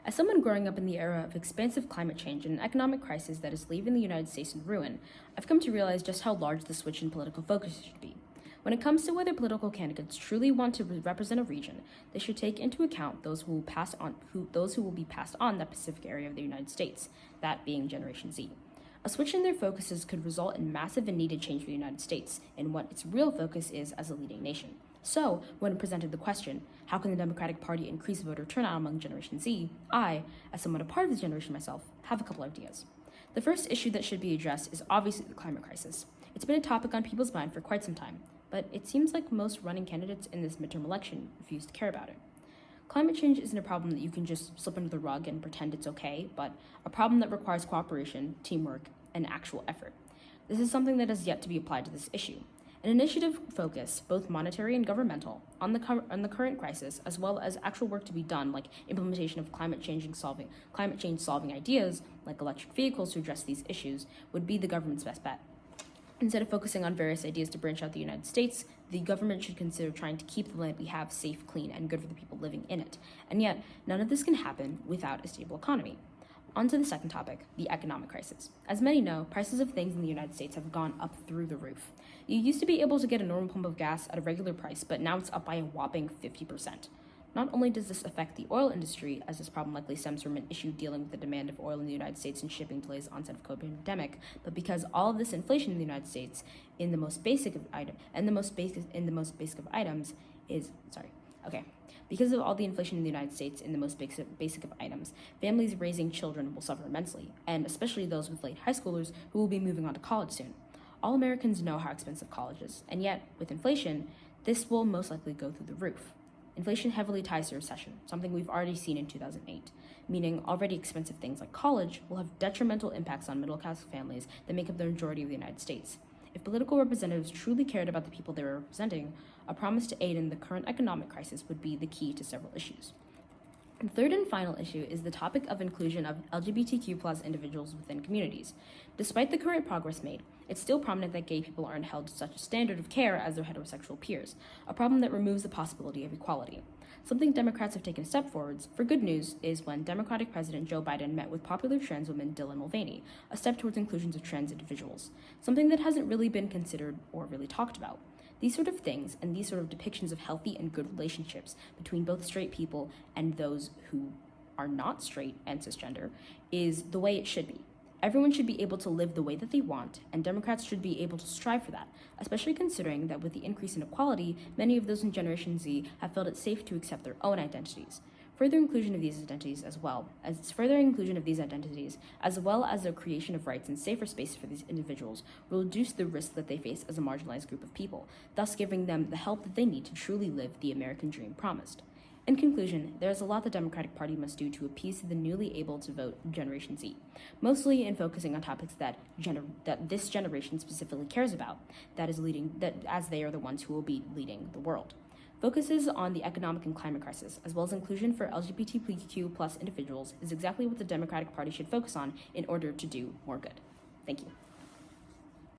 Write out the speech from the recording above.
As someone growing up in the era of expansive climate change and an economic crisis that is leaving the United States in ruin, I've come to realize just how large the switch in political focus should be. When it comes to whether political candidates truly want to represent a region, they should take into account those who will be passed on that Pacific area of the United States, that being Generation Z. A switch in their focuses could result in massive and needed change for the United States in what its real focus is as a leading nation. So, when presented the question, how can the Democratic Party increase voter turnout among Generation Z, I, as somewhat a part of this generation myself, have a couple ideas. The first issue that should be addressed is obviously the climate crisis. It's been a topic on people's mind for quite some time, but it seems like most running candidates in this midterm election refuse to care about it. Climate change isn't a problem that you can just slip under the rug and pretend it's okay, but a problem that requires cooperation, teamwork, and actual effort. This is something that has yet to be applied to this issue. An initiative focus, both monetary and governmental, on the current crisis, as well as actual work to be done, like implementation of climate change solving ideas, like electric vehicles to address these issues, would be the government's best bet. Instead of focusing on various ideas to branch out the United States, the government should consider trying to keep the land we have safe, clean, and good for the people living in it. And yet, none of this can happen without a stable economy. On to the second topic, the economic crisis. As many know, prices of things in the United States have gone up through the roof. You used to be able to get a normal pump of gas at a regular price, but now it's up by a whopping 50%. Not only does this affect the oil industry, as this problem likely stems from an issue dealing with the demand of oil in the United States and shipping delays onset of COVID pandemic, but because all of this inflation in the United States in the most basic of items is because of all the inflation in the United States in the most basic of items, families raising children will suffer immensely, and especially those with late high schoolers who will be moving on to college soon. All Americans know how expensive college is, and yet, with inflation, this will most likely go through the roof. Inflation heavily ties to recession, something we've already seen in 2008, meaning already expensive things like college will have detrimental impacts on middle-class families that make up the majority of the United States. If political representatives truly cared about the people they were representing, a promise to aid in the current economic crisis would be the key to several issues. The third and final issue is the topic of inclusion of LGBTQ+ individuals within communities. Despite the current progress made, it's still prominent that gay people aren't held to such a standard of care as their heterosexual peers, a problem that removes the possibility of equality. Something Democrats have taken a step forwards for good news is when Democratic President Joe Biden met with popular trans woman Dylan Mulvaney, a step towards inclusions of trans individuals, something that hasn't really been considered or really talked about. These sort of things and these sort of depictions of healthy and good relationships between both straight people and those who are not straight and cisgender is the way it should be. Everyone should be able to live the way that they want, and Democrats should be able to strive for that, especially considering that with the increase in equality, many of those in Generation Z have felt it safe to accept their own identities. Further inclusion of these identities, as well as the creation of rights and safer spaces for these individuals, will reduce the risk that they face as a marginalized group of people, thus giving them the help that they need to truly live the American dream promised. In conclusion, there is a lot the Democratic Party must do to appease the newly able to vote Generation Z, mostly in focusing on topics that this generation specifically cares about, as they are the ones who will be leading the world. Focuses on the economic and climate crisis, as well as inclusion for LGBTQ+ individuals, is exactly what the Democratic Party should focus on in order to do more good. Thank you.